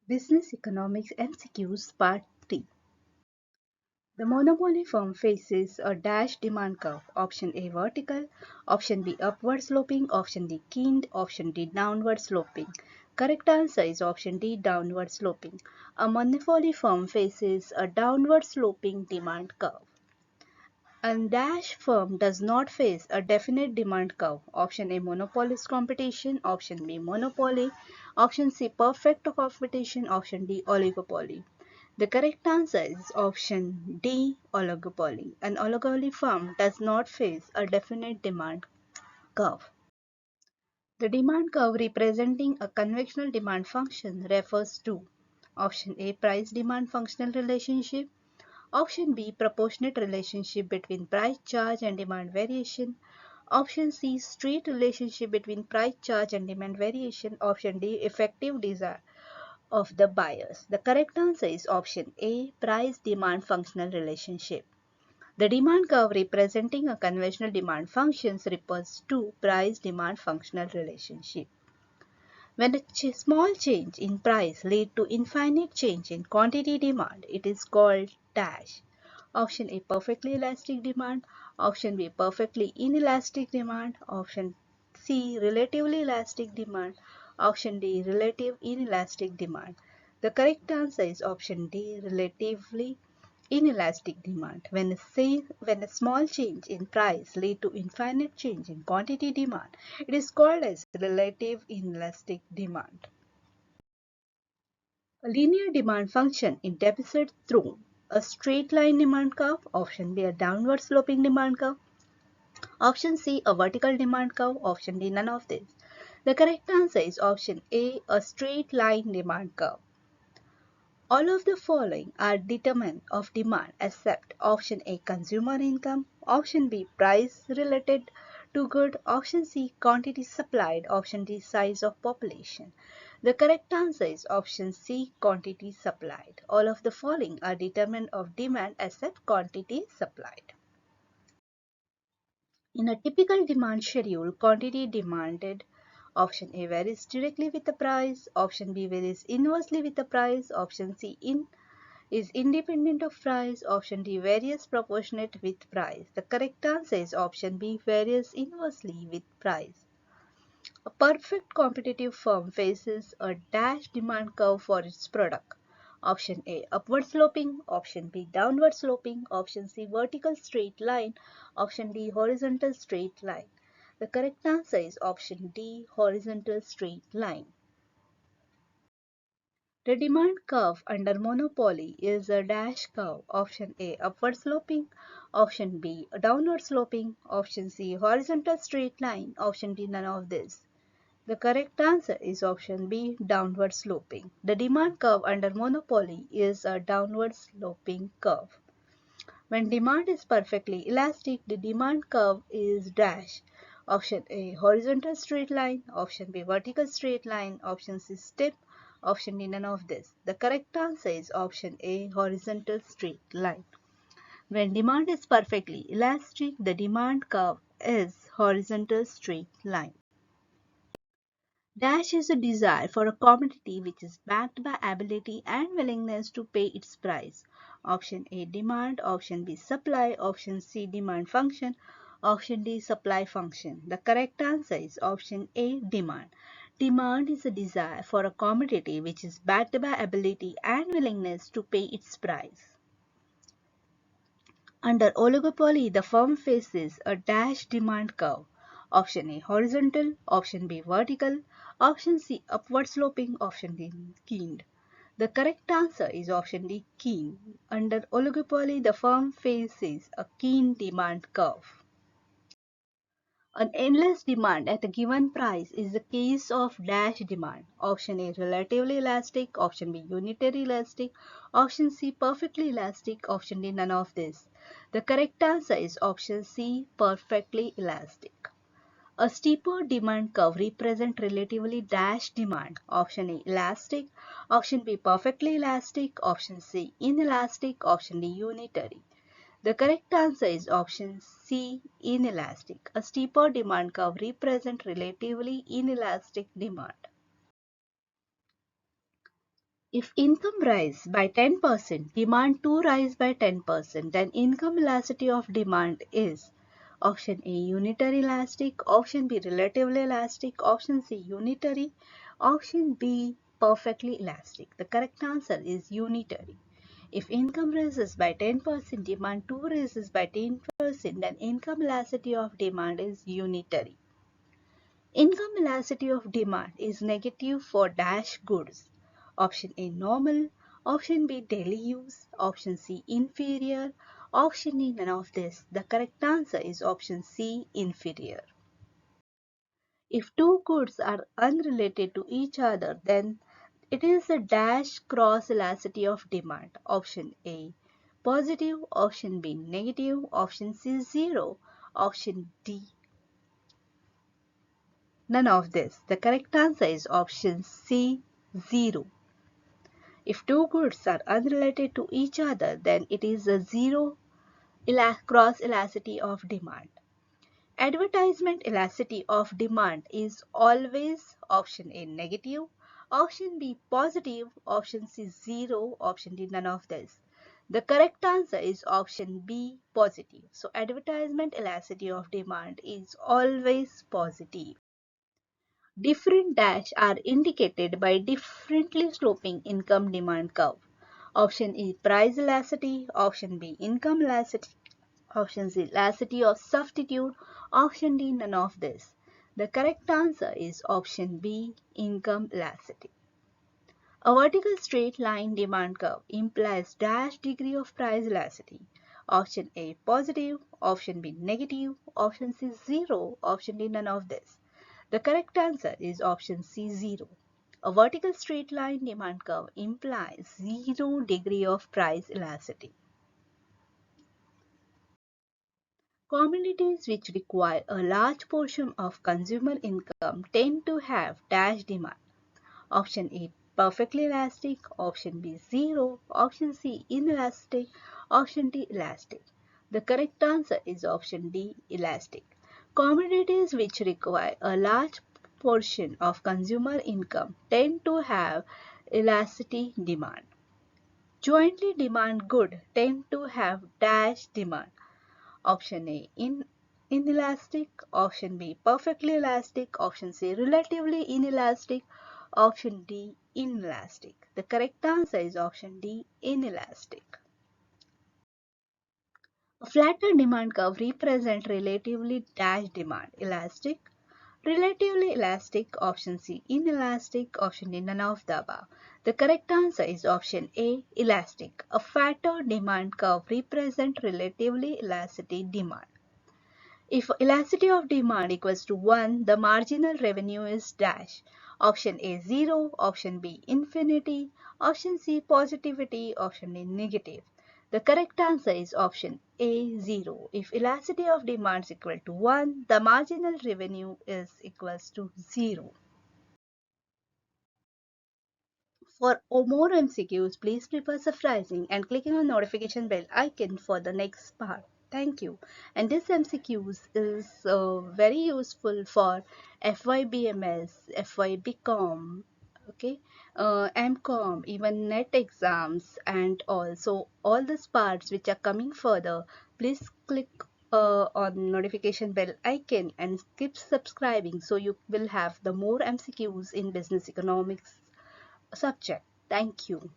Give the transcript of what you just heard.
Business Economics MCQs Part 3. The monopoly firm faces a dash demand curve. Option A vertical, option B upward sloping, option D keyed, option D downward sloping. Correct answer is option D downward sloping. A monopoly firm faces a downward sloping demand curve. A dash firm does not face a definite demand curve. Option A monopolist competition, option B monopoly, option C perfect competition, option D oligopoly. The correct answer is option D oligopoly. An oligopoly firm does not face a definite demand curve. The demand curve representing a conventional demand function refers to option A price demand functional relationship, option B proportionate relationship between price charge and demand variation, option C straight relationship between price charge and demand variation, option D effective desire of the buyers. The correct answer is option A price demand functional relationship. The demand curve representing a conventional demand function refers to price demand functional relationship. When a small change in price leads to infinite change in quantity demand, it is called dash. Option A perfectly elastic demand, option B perfectly inelastic demand, option C relatively elastic demand, option D relative inelastic demand. The correct answer is option D relatively inelastic demand. When a small change in price leads to infinite change in quantity demand, it is called as relative inelastic demand. A linear demand function is depicted through a straight line demand curve, option B a downward sloping demand curve, option C a vertical demand curve, option D none of this. The correct answer is option A a straight line demand curve. All of the following are determinants of demand except option A consumer income, option B price related to good, option C quantity supplied, option D size of population. The correct answer is option C quantity supplied. All of the following are determinants of demand except quantity supplied. In a typical demand schedule, quantity demanded option A varies directly with the price, option B varies inversely with the price, option C is independent of price, option D varies proportionate with price. The correct answer is option B varies inversely with price. A perfect competitive firm faces a dash demand curve for its product. Option A upward sloping, option B downward sloping, option C vertical straight line, option D horizontal straight line. The correct answer is option D horizontal straight line. The demand curve under monopoly is a dash curve. Option A upward sloping, option B downward sloping, option C horizontal straight line, option D none of this. The correct answer is option B downward sloping. The demand curve under monopoly is a downward sloping curve. When demand is perfectly elastic, the demand curve is dash. Option A horizontal straight line, option B vertical straight line, option C steep, option D none of this. The correct answer is option A horizontal straight line. When demand is perfectly elastic, the demand curve is horizontal straight line. Dash is a desire for a commodity which is backed by ability and willingness to pay its price. Option A demand, option B supply, option C demand function, option D supply function. The correct answer is option A demand. Demand is a desire for a commodity which is backed by ability and willingness to pay its price. Under oligopoly, the firm faces a dash demand curve. Option A horizontal, option B vertical, option C upward sloping, option D keyed. The correct answer is option D keyed. Under oligopoly, the firm faces a keyed demand curve. An endless demand at a given price is the case of dash demand. Option A relatively elastic, option B unitary elastic, option C perfectly elastic, option D none of this. The correct answer is option C perfectly elastic. A steeper demand curve represents relatively dash demand. Option A elastic, option B perfectly elastic, option C inelastic, option D unitary. The correct answer is option C inelastic. A steeper demand curve represents relatively inelastic demand. If income rise by 10%, demand too rise by 10%, then income elasticity of demand is option A unitary elastic, option B relatively elastic, option C unitary, option B perfectly elastic. The correct answer is unitary. If income rises by 10%, demand too rises by 10%, then income elasticity of demand is unitary. Income elasticity of demand is negative for dash goods. Option A normal, option B daily use, option C inferior, option E none of this. The correct answer is option C inferior. If two goods are unrelated to each other, then it is a dash cross elasticity of demand. Option A positive, option B negative, option C 0, option D none of this. The correct answer is option C 0. If two goods are unrelated to each other, then it is a zero cross elasticity of demand. Advertisement elasticity of demand is always option A negative, option B positive, option C 0, option D none of this. The correct answer is option B positive. So advertisement elasticity of demand is always positive. Different dash are indicated by differently sloping income demand curve. Option E price elasticity, option B income elasticity, option C elasticity of substitute, option D none of this. The correct answer is option B income elasticity. A vertical straight line demand curve implies dash degree of price elasticity. Option A positive, option B negative, option C 0, option D none of this. The correct answer is option C 0. A vertical straight line demand curve implies 0 degree of price elasticity. Commodities which require a large portion of consumer income tend to have dash demand. Option A perfectly elastic, option B 0, option C inelastic, option D elastic. The correct answer is option D elastic. Commodities which require a large portion of consumer income tend to have elasticity demand. Jointly demand goods tend to have dash demand. Option A inelastic, option B perfectly elastic, option C relatively inelastic, option D inelastic. The correct answer is option D inelastic. A flatter demand curve represents relatively dash demand. Elastic, relatively elastic, option C inelastic, option D none of the above. The correct answer is option A elastic. A flatter demand curve represents relatively elasticity demand. If elasticity of demand equals to 1, the marginal revenue is dash. Option A 0, option B infinity, option C positivity, option D negative. The correct answer is option A 0. If elasticity of demand is equal to 1, the marginal revenue is equals to 0. For more MCQs, please prefer subscribing and clicking on notification bell icon for the next part. Thank you. And this MCQs is very useful for SYBMS, BCOM, okay, MCOM, even net exams, and also all these parts which are coming further. Please click on notification bell icon and keep subscribing so you will have the more MCQs in business economics subject. Thank you.